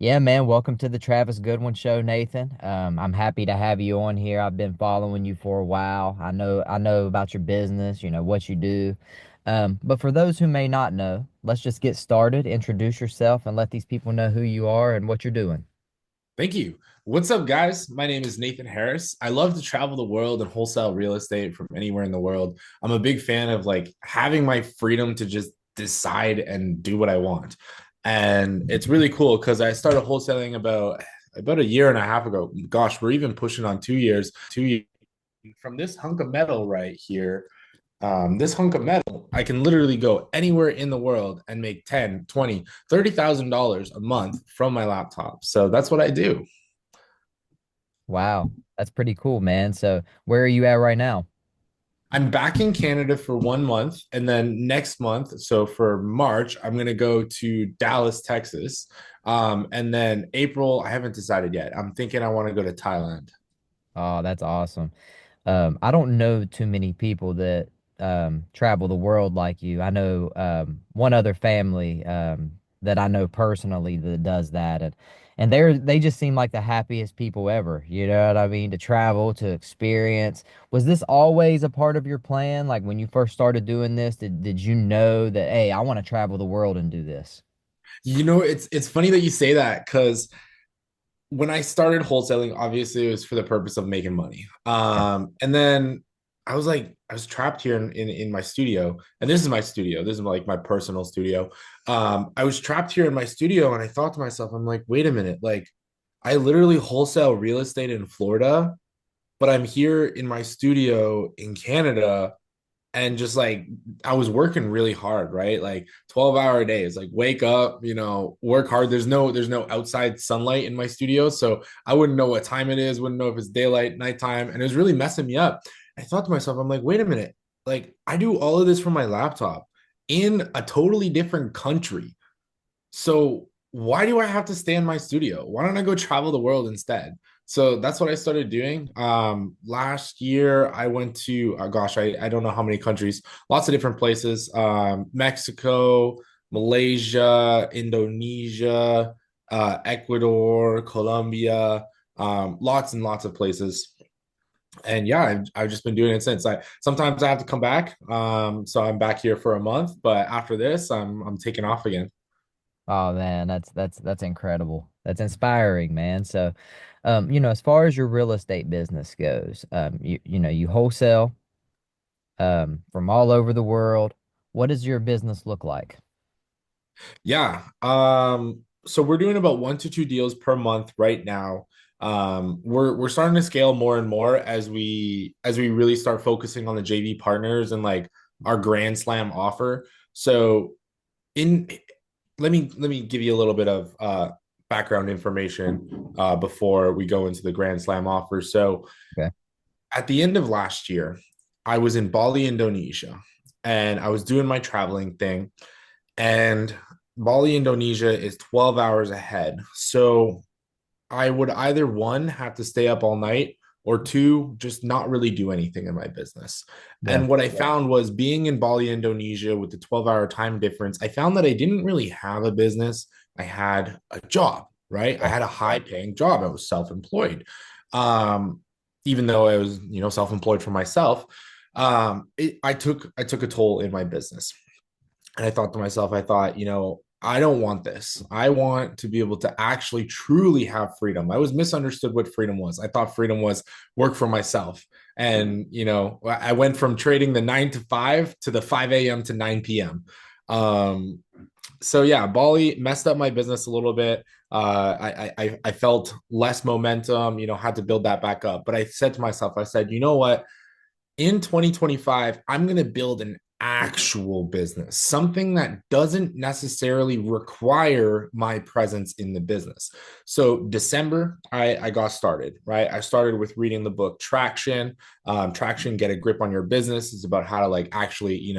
Yeah, man. Welcome to the Travis Goodwin Show, Nathan. I'm happy to have you on here. I've been following you for a while. I know about your business, what you do. But for those who may not know, let's just get started. Introduce yourself and let these people know who you are and what you're doing. Thank you. What's up, guys? My name is Nathan Harris. I love to travel the world and wholesale real estate from anywhere in the world. I'm a big fan of like having my freedom to just decide and do what I want. And it's really cool because I started wholesaling about a year and a half ago. Gosh, we're even pushing on 2 years. 2 years from this hunk of metal right here. This hunk of metal, I can literally go anywhere in the world and make 10, 20, $30,000 a month from my laptop. So that's what I do. Wow, that's pretty cool, man. So where are you at right now? I'm back in Canada for 1 month, and then next month, so for March, I'm gonna go to Dallas, Texas. And then April, I haven't decided yet. I'm thinking I want to go to Thailand. Oh, that's awesome. I don't know too many people that travel the world like you. I know one other family that I know personally that does that, and they just seem like the happiest people ever. You know what I mean? To travel, to experience. Was this always a part of your plan? Like when you first started doing this, did you know that, hey, I want to travel the world and do this? It's funny that you say that because when I started wholesaling, obviously it was for the purpose of making money. Yeah. And then I was trapped here in my studio, and this is my studio. This is like my personal studio. I was trapped here in my studio, and I thought to myself, I'm like, wait a minute, like I literally wholesale real estate in Florida, but I'm here in my studio in Canada and just like I was working really hard, right? Like 12-hour days, like wake up, work hard. There's no outside sunlight in my studio. So I wouldn't know what time it is, wouldn't know if it's daylight, nighttime. And it was really messing me up. I thought to myself, I'm like, wait a minute, like I do all of this from my laptop in a totally different country. So why do I have to stay in my studio? Why don't I go travel the world instead? So that's what I started doing. Last year I went to, gosh, I don't know how many countries, lots of different places. Mexico, Malaysia, Indonesia, Ecuador, Colombia, lots and lots of places. And yeah, I've just been doing it since. Sometimes I have to come back. So I'm back here for a month, but after this, I'm taking off again. Oh man, that's incredible. That's inspiring, man. So, as far as your real estate business goes, you wholesale from all over the world. What does your business look like? Yeah. So we're doing about 1 to 2 deals per month right now. We're starting to scale more and more as we really start focusing on the JV partners and like our Grand Slam offer. So in let me give you a little bit of background information before we go into the Grand Slam offer. So Okay. at the end of last year, I was in Bali, Indonesia, and I was doing my traveling thing. And Bali, Indonesia is 12 hours ahead. So I would either one, have to stay up all night, or two, just not really do anything in my business. Yeah. And what I found was being in Bali, Indonesia with the 12-hour time difference, I found that I didn't really have a business. I had a job, right? I Yeah. had a high paying job. I was self employed. Um, Even though I was, self employed for myself, I took a toll in my business. And I thought to myself, I don't want this. I want to be able to actually truly have freedom. I was misunderstood what freedom was. I thought freedom was work for myself. And, I went from trading the 9 to 5 to the 5 a.m. to 9 p.m. Um, so yeah, Bali messed up my business a little bit. I felt less momentum, had to build that back up. But I said to myself, I said, you know what? In 2025, I'm going to build an actual business, something that doesn't necessarily require my presence in the business. So, December, I got started, right? I started with reading the book Traction. Traction, Get a Grip on Your Business is about how to like actually,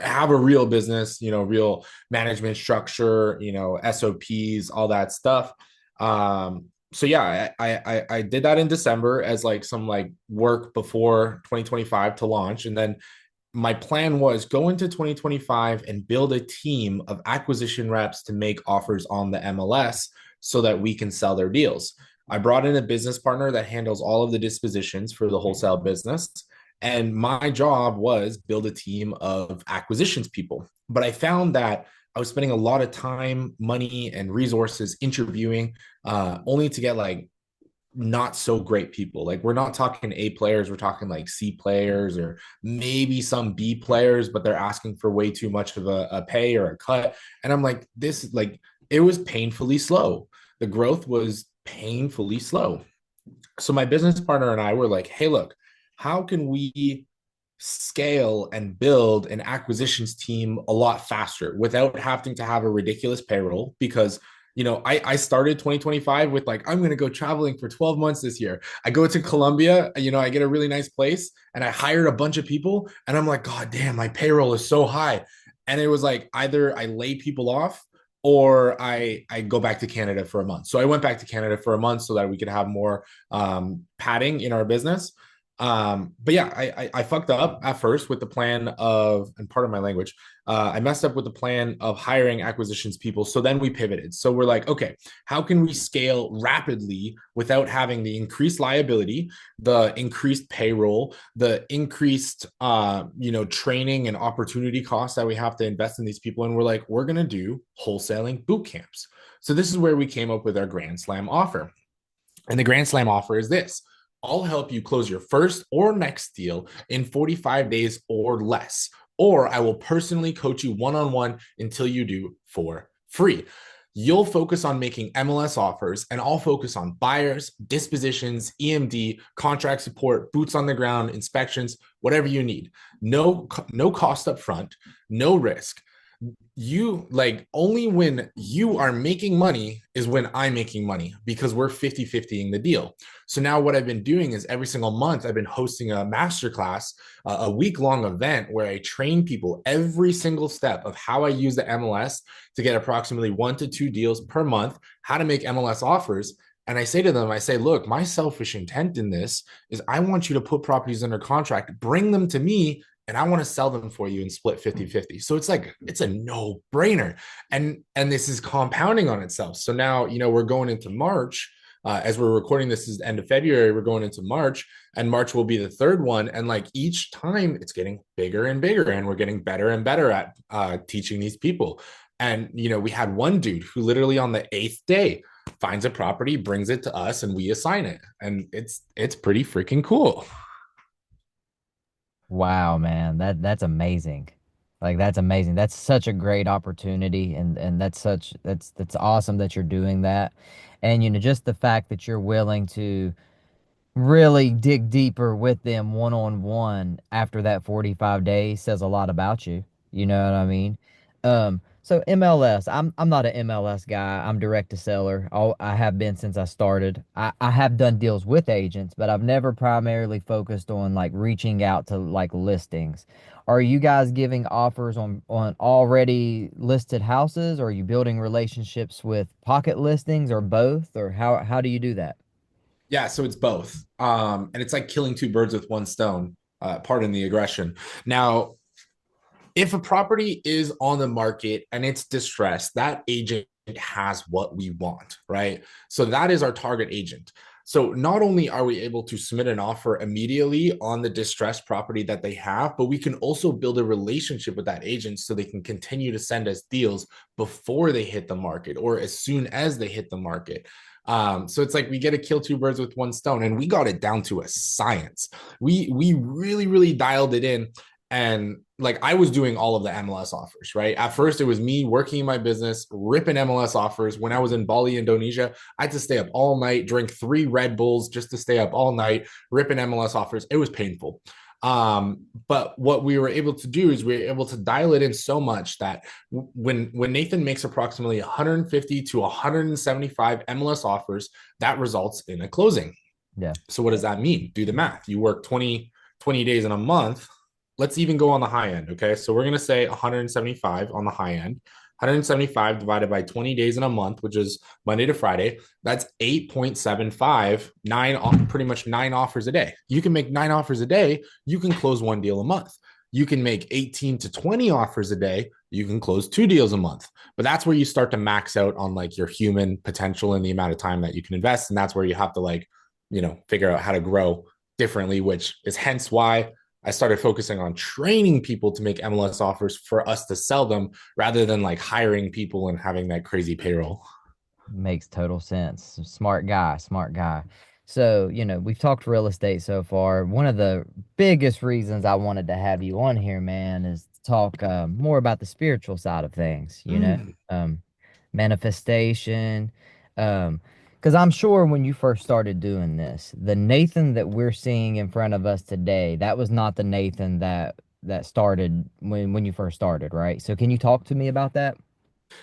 have a real business, real management structure, SOPs, all that stuff. So yeah, I did that in December as like some like work before 2025 to launch. And then my plan was go into 2025 and build a team of acquisition reps to make offers on the MLS so that we can sell their deals. I brought in a business partner that handles all of the dispositions for the wholesale business. And my job was build a team of acquisitions people. But I found that I was spending a lot of time, money, and resources interviewing, only to get like not so great people. Like we're not talking A players, we're talking like C players or maybe some B players, but they're asking for way too much of a pay or a cut. And I'm like, this like it was painfully slow. The growth was painfully slow. So my business partner and I were like, hey, look, how can we scale and build an acquisitions team a lot faster without having to have a ridiculous payroll? Because I started 2025 with like, I'm going to go traveling for 12 months this year. I go to Colombia, I get a really nice place and I hired a bunch of people and I'm like, God damn, my payroll is so high. And it was like, either I lay people off or I go back to Canada for a month. So I went back to Canada for a month so that we could have more padding in our business. But yeah, I fucked up at first with the plan of, and part of my language, I messed up with the plan of hiring acquisitions people. So then we pivoted. So we're like, okay, how can we scale rapidly without having the increased liability, the increased payroll, the increased, training and opportunity costs that we have to invest in these people? And we're like, we're going to do wholesaling boot camps. So this is where we came up with our Grand Slam offer. And the Grand Slam offer is this: I'll help you close your first or next deal in 45 days or less, or I will personally coach you one on one until you do for free. You'll focus on making MLS offers, and I'll focus on buyers, dispositions, EMD, contract support, boots on the ground, inspections, whatever you need. No cost up front, no risk. You like only when you are making money is when I'm making money, because we're 50-50ing the deal. So now what I've been doing is every single month I've been hosting a masterclass, a week-long event where I train people every single step of how I use the MLS to get approximately 1 to 2 deals per month, how to make MLS offers. And I say to them, I say, look, my selfish intent in this is I want you to put properties under contract, bring them to me, and I want to sell them for you and split 50-50. So it's like, it's a no brainer. And this is compounding on itself. So now, we're going into March. As we're recording this is the end of February, we're going into March, and March will be the third one. And like each time it's getting bigger and bigger, and we're getting better and better at teaching these people. And, we had one dude who literally on the 8th day finds a property, brings it to us, and we assign it. And it's pretty freaking cool. Wow, man, that's amazing. Like that's amazing. That's such a great opportunity, and that's awesome that you're doing that. And just the fact that you're willing to really dig deeper with them one on one after that 45 days says a lot about you. You know what I mean? So MLS, I'm not an MLS guy. I'm direct to seller. I have been since I started. I have done deals with agents, but I've never primarily focused on like reaching out to like listings. Are you guys giving offers on already listed houses, or are you building relationships with pocket listings, or both, or how do you do that? Yeah, so it's both. And it's like killing two birds with one stone. Pardon the aggression. Now, if a property is on the market and it's distressed, that agent has what we want, right? So that is our target agent. So not only are we able to submit an offer immediately on the distressed property that they have, but we can also build a relationship with that agent so they can continue to send us deals before they hit the market or as soon as they hit the market. So it's like we get to kill two birds with one stone, and we got it down to a science. We really, really dialed it in. And like I was doing all of the MLS offers, right? At first, it was me working in my business, ripping MLS offers. When I was in Bali, Indonesia, I had to stay up all night, drink 3 Red Bulls just to stay up all night, ripping MLS offers. It was painful. But what we were able to do is we were able to dial it in so much that when Nathan makes approximately 150 to 175 MLS offers, that results in a closing. Yeah. So what does that mean? Do the math. You work 20 days in a month. Let's even go on the high end. Okay. So we're going to say 175 on the high end. 175 divided by 20 days in a month, which is Monday to Friday. That's 8.75, pretty much 9 offers a day. You can make 9 offers a day. You can close one deal a month. You can make 18 to 20 offers a day. you can close 2 deals a month. But that's where you start to max out on like your human potential and the amount of time that you can invest. And that's where you have to like, figure out how to grow differently, which is hence why I started focusing on training people to make MLS offers for us to sell them rather than like hiring people and having that crazy payroll. Makes total sense. Smart guy, smart guy. So, we've talked real estate so far. One of the biggest reasons I wanted to have you on here, man, is to talk more about the spiritual side of things, Mm. manifestation. Because I'm sure when you first started doing this, the Nathan that we're seeing in front of us today, that was not the Nathan that started when you first started, right? So can you talk to me about that?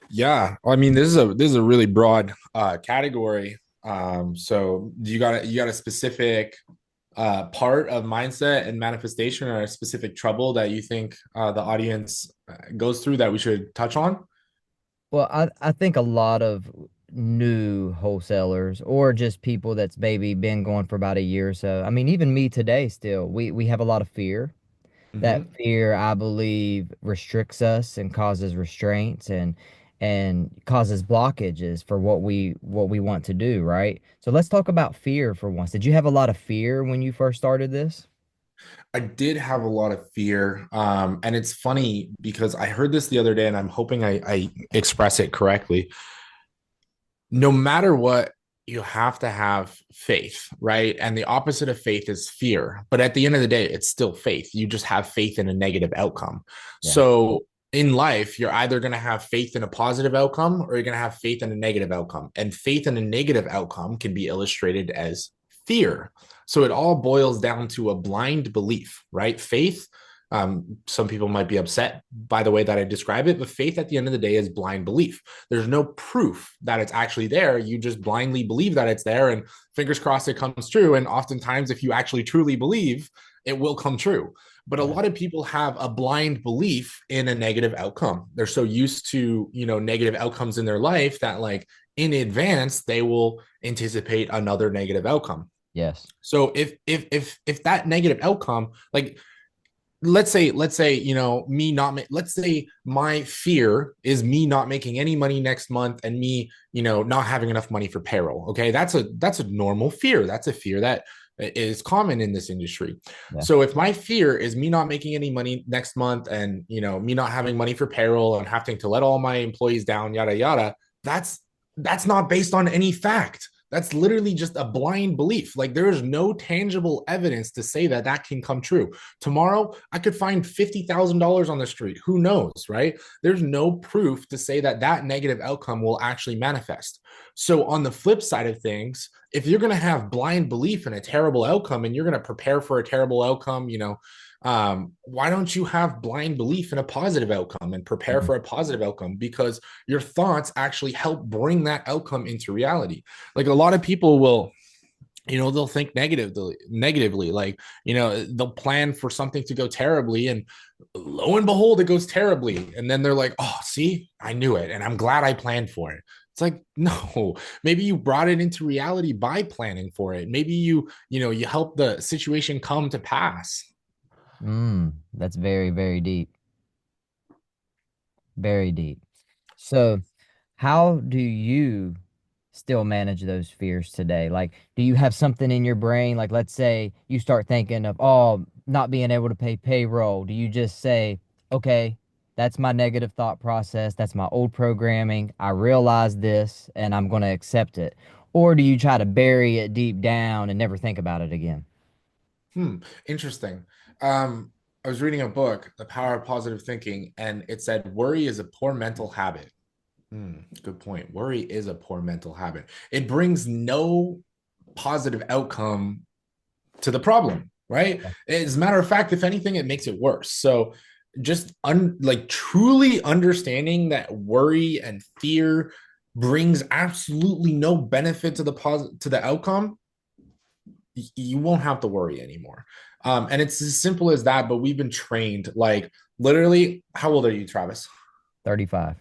Yeah, I mean, this is a really broad category. So you got a specific part of mindset and manifestation, or a specific trouble that you think the audience goes through that we should touch on? Well, I think a lot of new wholesalers or just people that's maybe been going for about a year or so. I mean, even me today still, we have a lot of fear. That Hmm. fear, I believe, restricts us and causes restraints and causes blockages for what we want to do, right? So let's talk about fear for once. Did you have a lot of fear when you first started this? I did have a lot of fear, and it's funny because I heard this the other day, and I'm hoping I express it correctly. No matter what, you have to have faith, right? And the opposite of faith is fear. But at the end of the day, it's still faith. You just have faith in a negative outcome. Yeah. So in life, you're either going to have faith in a positive outcome or you're going to have faith in a negative outcome. And faith in a negative outcome can be illustrated as fear. So it all boils down to a blind belief, right? Faith, some people might be upset by the way that I describe it, but faith at the end of the day is blind belief. There's no proof that it's actually there. You just blindly believe that it's there, and fingers crossed it comes true. And oftentimes, if you actually truly believe, it will come true. But a Yeah. lot of people have a blind belief in a negative outcome. They're so used to, negative outcomes in their life that, like, in advance, they will anticipate another negative outcome. Yes. So if that negative outcome, like, let's say me not let's say my fear is me not making any money next month, and me not having enough money for payroll. Okay, that's a normal fear. That's a fear that is common in this industry. Yeah. So if my fear is me not making any money next month, and me not having money for payroll and having to let all my employees down, yada yada, that's not based on any fact. That's literally just a blind belief. Like, there is no tangible evidence to say that that can come true. Tomorrow, I could find $50,000 on the street. Who knows, right? There's no proof to say that that negative outcome will actually manifest. So, on the flip side of things, if you're going to have blind belief in a terrible outcome and you're going to prepare for a terrible outcome, why don't you have blind belief in a positive outcome and prepare Mhm. for a positive outcome? Because your thoughts actually help bring that outcome into reality. Like, a lot of people will, they'll think negatively, like, they'll plan for something to go terribly, and lo and behold, it goes terribly, and then they're like, oh, see, I knew it, and I'm glad I planned for it. It's like, no, maybe you brought it into reality by planning for it. Maybe you helped the situation come to pass. That's very, very deep. Very deep. So, how do you still manage those fears today? Like, do you have something in your brain? Like, let's say you start thinking of, oh, not being able to pay payroll. Do you just say, okay, that's my negative thought process. That's my old programming. I realize this and I'm going to accept it. Or do you try to bury it deep down and never think about it again? Interesting. I was reading a book, The Power of Positive Thinking, and it said worry is a poor mental habit. Good point. Worry is a poor mental habit. It brings no positive outcome to the problem, right? As a matter of fact, if anything, it makes it worse. So just like truly understanding that worry and fear brings absolutely no benefit to the outcome, you won't have to worry anymore. And it's as simple as that. But we've been trained, like, literally. How old are you, Travis? 35.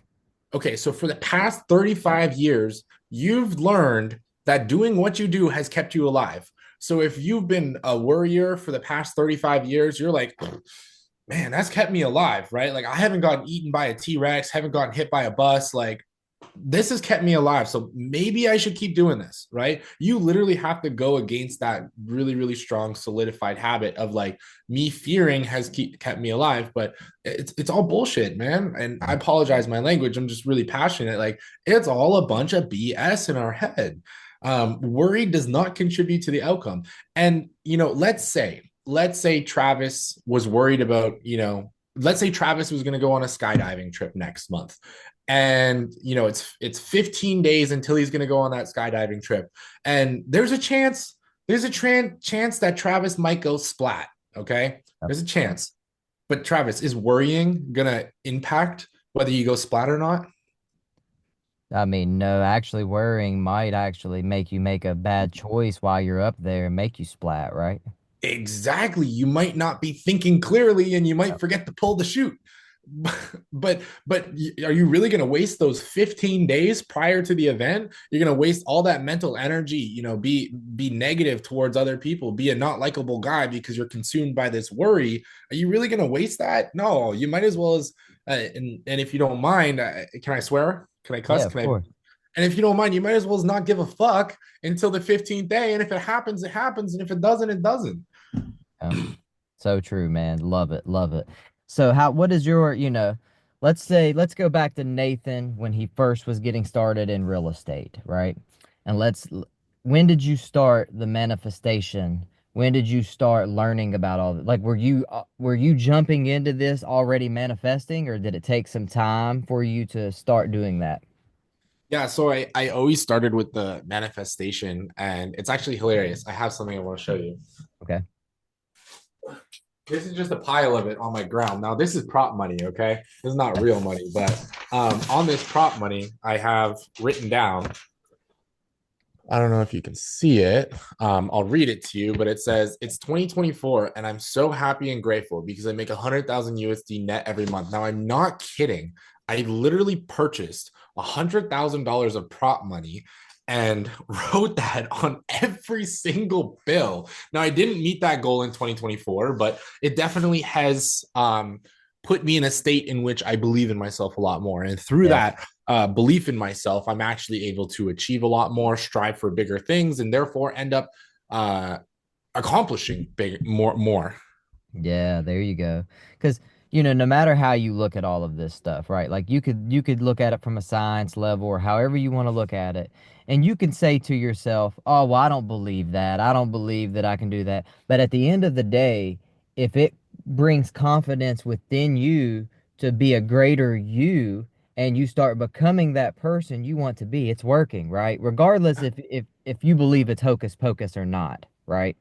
Okay, so for the past 35 years, you've learned that doing what you do has kept you alive. So if you've been a worrier for the past 35 years, you're like, man, that's kept me alive, right? Like I haven't gotten eaten by a T-Rex, haven't gotten hit by a bus. Like this has kept me alive. So maybe I should keep doing this, right? You literally have to go against that really, really strong, solidified habit of like me fearing has kept me alive. But it's all bullshit, man. And I apologize my language. I'm just really passionate. Like it's all a bunch of BS in our head. Worry does not contribute to the outcome. And let's say Travis was worried about, let's say Travis was going to go on a skydiving trip next month. And it's 15 days until he's going to go on that skydiving trip. And there's a chance that Travis might go splat, okay? There's a chance. But Travis, is worrying going to impact whether you go splat or not? I mean, no, actually worrying might actually make you make a bad choice while you're up there and make you splat, right? Exactly. You might not be thinking clearly and you might Yep. forget to pull the chute. But are you really going to waste those 15 days prior to the event? You're going to waste all that mental energy, be negative towards other people, be a not likable guy because you're consumed by this worry. Are you really going to waste that? No, you might as well as and if you don't mind, can I swear? Can I Yeah, cuss? of Can I? course. And if you don't mind, you might as well as not give a fuck until the 15th day. And if it happens, it happens. And if it doesn't, it doesn't. Yeah. So true, man. Love it. Love it. So what is your, let's go back to Nathan when he first was getting started in real estate, right? And when did you start the manifestation? When did you start learning about all that? Like, were you jumping into this already manifesting, or did it take some time for you to start doing that? Yeah, so I always started with the manifestation, and it's actually hilarious. I have something I want to show you. Okay. This is just a pile of it on my ground. Now, this is prop money, okay? This is not Okay. real money, but on this prop money, I have written down. I don't know if you can see it. I'll read it to you, but it says it's 2024, and I'm so happy and grateful because I make 100,000 USD net every month. Now, I'm not kidding. I literally purchased $100,000 of prop money and wrote that on every single bill. Now, I didn't meet that goal in 2024, but it definitely has put me in a state in which I believe in myself a lot more. And through Yeah. that, belief in myself, I'm actually able to achieve a lot more, strive for bigger things, and therefore end up uh, accomplishing more. Yeah, there you go. Because, no matter how you look at all of this stuff, right? Like you could look at it from a science level or however you want to look at it. And you can say to yourself, "Oh, well, I don't believe that. I don't believe that I can do that." But at the end of the day, if it brings confidence within you to be a greater you and you start becoming that person you want to be, it's working, right? Regardless if you believe it's hocus pocus or not, right?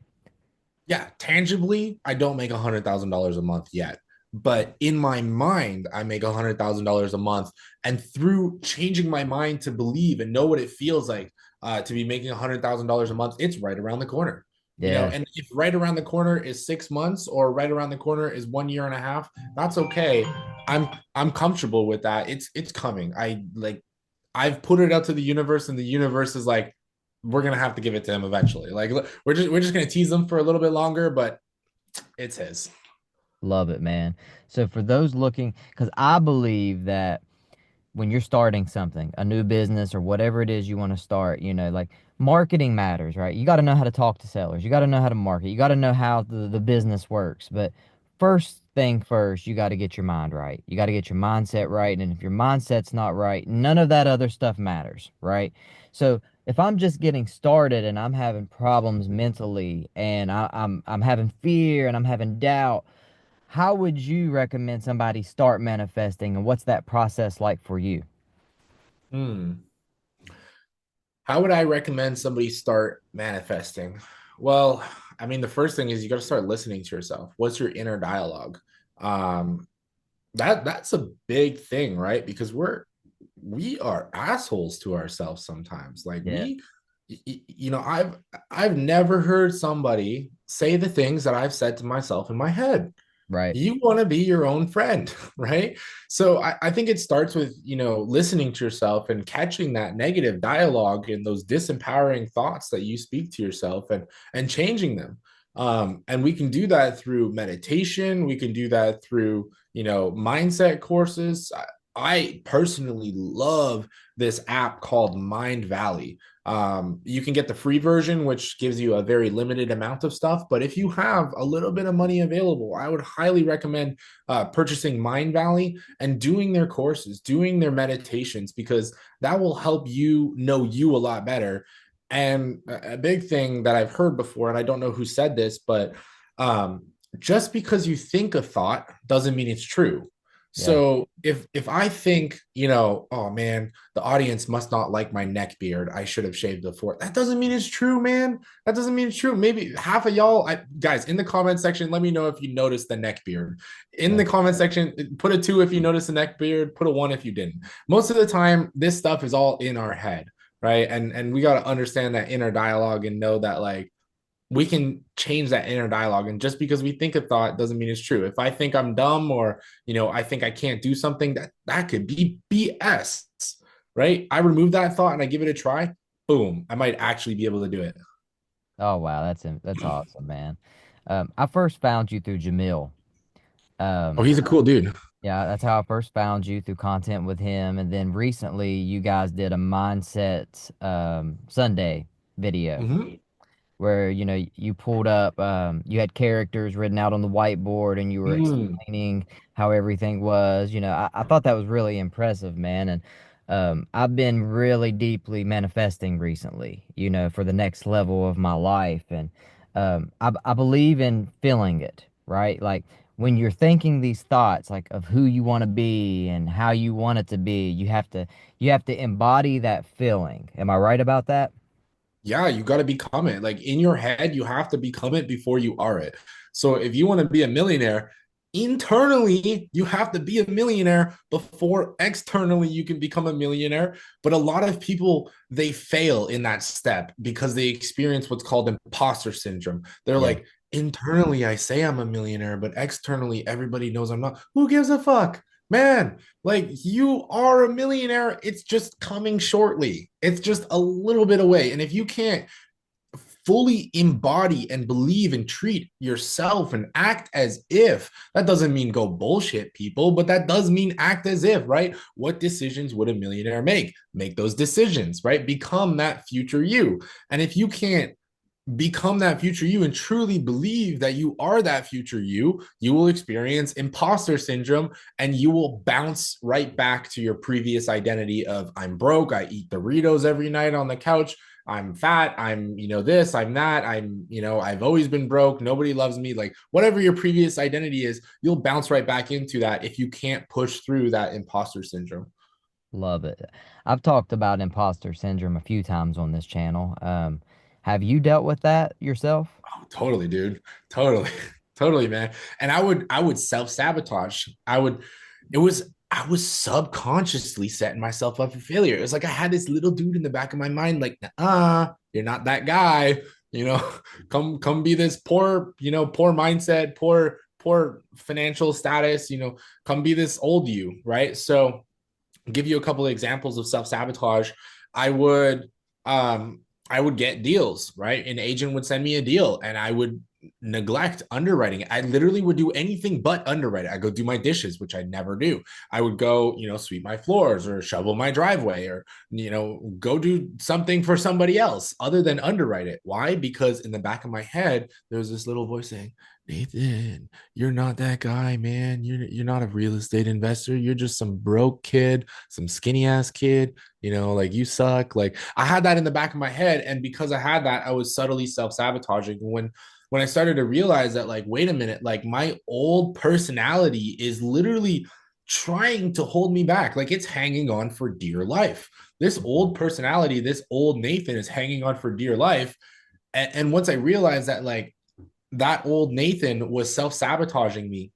Yeah, tangibly, I don't make $100,000 a month yet. But in my mind, I make $100,000 a month. And through changing my mind to believe and know what it feels like to be making $100,000 a month, it's right around the corner. Yeah. And if right around the corner is 6 months or right around the corner is 1 year and a half, that's okay. I'm comfortable with that. It's coming. I've put it out to the universe, and the universe is like, we're gonna have to give it to him eventually. Like we're just gonna tease him for a little bit longer, but it's his. Love it, man. So for those looking, because I believe that when you're starting something, a new business or whatever it is you want to start, like marketing matters, right? You got to know how to talk to sellers. You got to know how to market. You got to know how the business works. But first thing first, you got to get your mind right. You got to get your mindset right. And if your mindset's not right, none of that other stuff matters, right? So if I'm just getting started and I'm having problems mentally and I'm having fear and I'm having doubt, how would you recommend somebody start manifesting and what's that process like for you? Hmm. How would I recommend somebody start manifesting? Well, I mean, the first thing is you got to start listening to yourself. What's your inner dialogue? Um, that's a big thing, right? Because we are assholes to ourselves sometimes. Like Yeah, I've never heard somebody say the things that I've said to myself in my head. right. You want to be your own friend, right? So I think it starts with, listening to yourself and catching that negative dialogue and those disempowering thoughts that you speak to yourself and changing them. And we can do that through meditation. We can do that through, mindset courses. I personally love this app called Mind Valley. You can get the free version, which gives you a very limited amount of stuff. But if you have a little bit of money available, I would highly recommend purchasing Mind Valley and doing their courses, doing their meditations, because that will help you know you a lot better. And a big thing that I've heard before, and I don't know who said this, but um, just because you think a thought doesn't mean it's true. Yeah. So if I think, oh man, the audience must not like my neck beard, I should have shaved before. That doesn't mean it's true, man. That doesn't mean it's true. Maybe half of y'all, guys, in the comment section, let me know if you noticed the neck beard. In Yeah. the comment section, put a 2 if you noticed the neck beard, put a 1 if you didn't. Most of the time, this stuff is all in our head, right? And we got to understand that inner dialogue and know that, like, we can change that inner dialogue. And just because we think a thought doesn't mean it's true. If I think I'm dumb, or I think I can't do something, that could be BS, right? I remove that thought and I give it a try. Boom, I might actually be able to do it. Oh wow, that's awesome, man. I first found you through Jamil. Oh, Um, he's a cool dude. yeah, that's how I first found you through content with him, and then recently you guys did a mindset Sunday video Mm-hmm. where you pulled up, you had characters written out on the whiteboard and you were Mm. explaining how everything was. I thought that was really impressive, man. And I've been really deeply manifesting recently, for the next level of my life. And I believe in feeling it, right? Like when you're thinking these thoughts, like of who you want to be and how you want it to be, you have to embody that feeling. Am I right about that? Yeah, you got to become it. Like, in your head, you have to become it before you are it. So if you want to be a millionaire, internally, you have to be a millionaire before externally you can become a millionaire. But a lot of people, they fail in that step because they experience what's called imposter syndrome. They're Yeah. like, internally, I say I'm a millionaire, but externally, everybody knows I'm not. Who gives a fuck? Man, like, you are a millionaire. It's just coming shortly. It's just a little bit away. And if you can't fully embody and believe and treat yourself and act as if, that doesn't mean go bullshit people, but that does mean act as if, right? What decisions would a millionaire make? Make those decisions, right? Become that future you. And if you can't become that future you and truly believe that you are that future you will experience imposter syndrome, and you will bounce right back to your previous identity of, I'm broke, I eat Doritos every night on the couch, I'm fat, I'm, this, I'm that, I'm, I've always been broke, nobody loves me. Like, whatever your previous identity is, you'll bounce right back into that if you can't push through that imposter syndrome. Love it. I've talked about imposter syndrome a few times on this channel. Have you dealt with that yourself? Oh, totally, dude. Totally. Totally, man. And I would self-sabotage. I was subconsciously setting myself up for failure. It was like I had this little dude in the back of my mind, like, you're not that guy, you know, come be this poor, poor mindset, poor financial status, come be this old you, right? So give you a couple of examples of self-sabotage. I would I would get deals, right? An agent would send me a deal and I would neglect underwriting. I literally would do anything but underwrite it. I go do my dishes, which I never do. I would go, sweep my floors or shovel my driveway, or, go do something for somebody else other than underwrite it. Why? Because in the back of my head, there's this little voice saying, Nathan, you're not that guy, man. You're not a real estate investor. You're just some broke kid, some skinny ass kid. Like, you suck. Like, I had that in the back of my head, and because I had that, I was subtly self sabotaging. When I started to realize that, like, wait a minute, like, my old personality is literally trying to hold me back. Like, it's hanging on for dear life. This old personality, this old Nathan is hanging on for dear life. And once I realized that, like, that old Nathan was self sabotaging me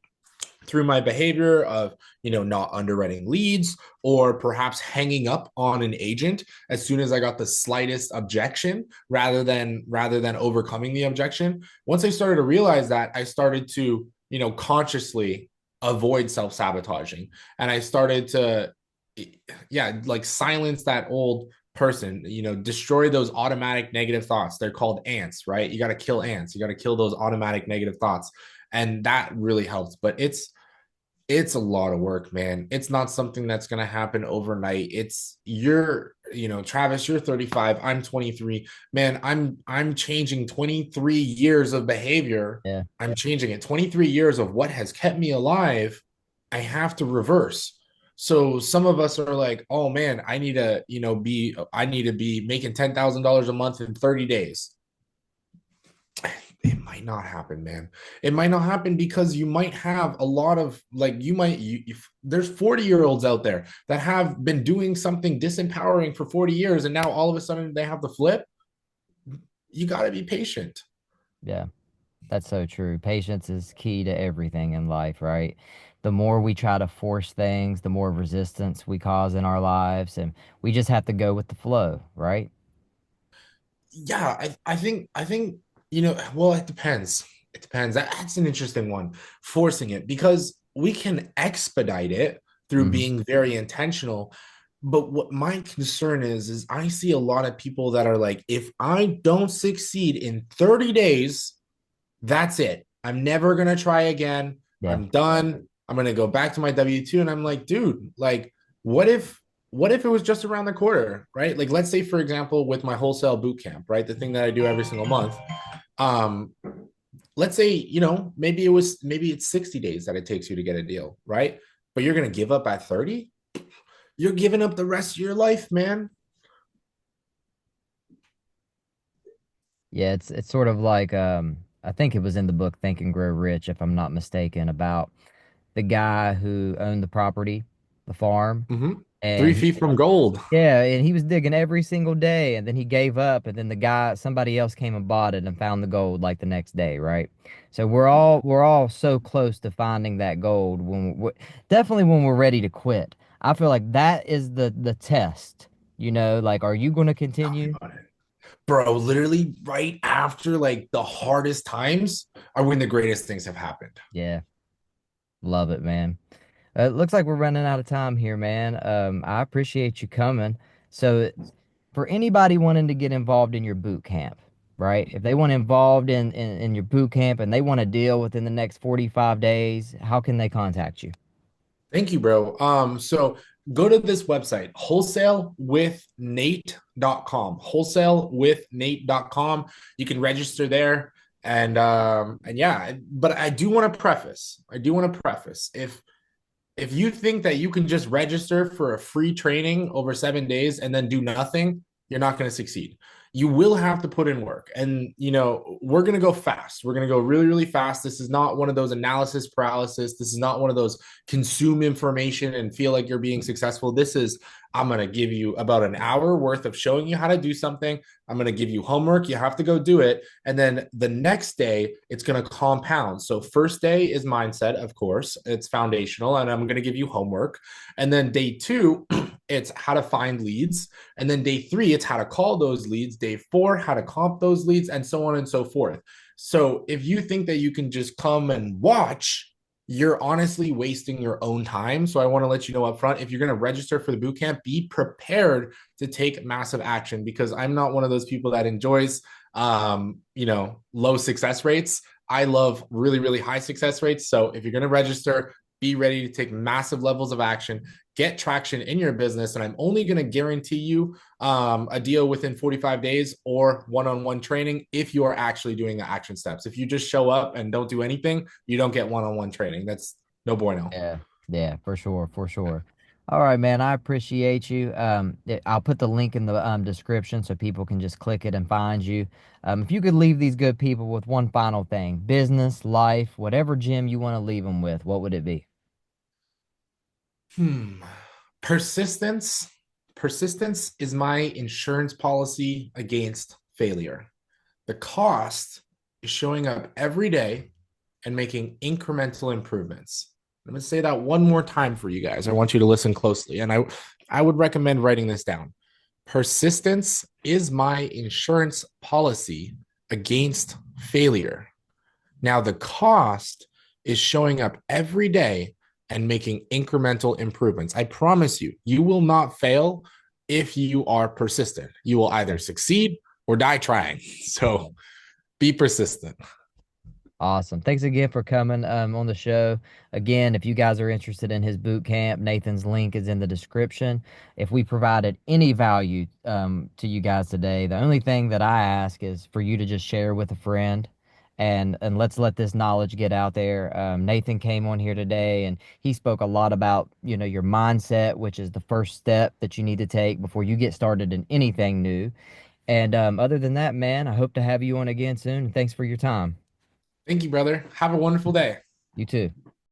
through my behavior of, not underwriting leads, or perhaps hanging up on an agent as soon as I got the slightest objection, rather than overcoming the objection. Once I started to realize that, I started to, consciously avoid self-sabotaging, and I started to, yeah, like, silence that old person, destroy those automatic negative thoughts. They're called ants, right? You got to kill ants. You got to kill those automatic negative thoughts. And that really helps. But it's a lot of work, man. It's not something that's going to happen overnight. Travis, you're 35, I'm 23. Man, I'm changing 23 years of behavior. Yeah. I'm changing it. 23 years of what has kept me alive. I have to reverse. So some of us are like, "Oh man, I need to be making $10,000 a month in 30 days." It might not happen, man. It might not happen because you might have a lot of like there's 40-year-olds out there that have been doing something disempowering for 40 years and now all of a sudden they have the flip. You got to be patient. Yeah. That's so true. Patience is key to everything in life, right? The more we try to force things, the more resistance we cause in our lives, and we just have to go with the flow, right? Yeah, I think well, it depends. It depends. That's an interesting one. Forcing it because we can expedite it through Hmm. being very intentional. But what my concern is I see a lot of people that are like, if I don't succeed in 30 days, that's it. I'm never gonna try again. Yeah. I'm done. I'm gonna go back to my W-2. And I'm like, dude, like, what if it was just around the corner, right? Like, let's say, for example, with my wholesale boot camp, right? The thing that I do every single month. Um, let's say, maybe it's 60 days that it takes you to get a deal, right? But you're gonna give up at 30. You're giving up the rest of your life, man. Yeah, it's sort of like I think it was in the book Think and Grow Rich, if I'm not mistaken, about the guy who owned the property, the farm, Mm-hmm. Three and feet from gold. yeah, and he was digging every single day, and then he gave up, and then somebody else came and bought it and found the gold like the next day, right? So we're all so close to finding that gold definitely when we're ready to quit. I feel like that is the test, like are you going to Tell me continue? about it. Bro, literally right after like the hardest times are when the greatest things have happened. Yeah, love it, man. It looks like we're running out of time here, man. I appreciate you coming. So, for anybody wanting to get involved in your boot camp, right? If they want involved in your boot camp and they want to deal within the next 45 days, how can they contact you? Thank you, bro. So go to this website, wholesalewithnate.com. Wholesalewithnate.com. You can register there. And yeah, but I do want to preface if you think that you can just register for a free training over 7 days and then do nothing, you're not going to succeed. You will have to put in work. And, we're going to go fast. We're going to go really, really fast. This is not one of those analysis paralysis. This is not one of those consume information and feel like you're being successful. I'm going to give you about an hour worth of showing you how to do something. I'm going to give you homework. You have to go do it. And then the next day, it's going to compound. So, first day is mindset, of course, it's foundational. And I'm going to give you homework. And then day two, it's how to find leads. And then day three, it's how to call those leads. Day four, how to comp those leads, and so on and so forth. So, if you think that you can just come and watch, you're honestly wasting your own time. So I want to let you know up front, if you're going to register for the bootcamp, be prepared to take massive action, because I'm not one of those people that enjoys, low success rates. I love really, really high success rates. So if you're going to register, be ready to take massive levels of action, get traction in your business. And I'm only going to guarantee you a deal within 45 days or one-on-one training if you are actually doing the action steps. If you just show up and don't do anything, you don't get one-on-one training. That's no bueno. Yeah, yeah, for sure, for sure. All right, man. I appreciate you. I'll put the link in the description so people can just click it and find you. If you could leave these good people with one final thing, business, life, whatever gem you want to leave them with, what would it be? Hmm. Persistence. Persistence is my insurance policy against failure. The cost is showing up every day and making incremental improvements. I'm going to say that one more time for you guys. I want you to listen closely. And I would recommend writing this down. Persistence is my insurance policy against failure. Now, the cost is showing up every day and making incremental improvements. I promise you, you will not fail if you are persistent. You will either succeed or die trying. So be persistent. Awesome. Thanks again for coming on the show. Again, if you guys are interested in his boot camp, Nathan's link is in the description. If we provided any value to you guys today, the only thing that I ask is for you to just share with a friend, and let's let this knowledge get out there. Nathan came on here today and he spoke a lot about, your mindset, which is the first step that you need to take before you get started in anything new. And other than that, man, I hope to have you on again soon. And thanks for your time. Thank you, brother. Have a wonderful day. You too.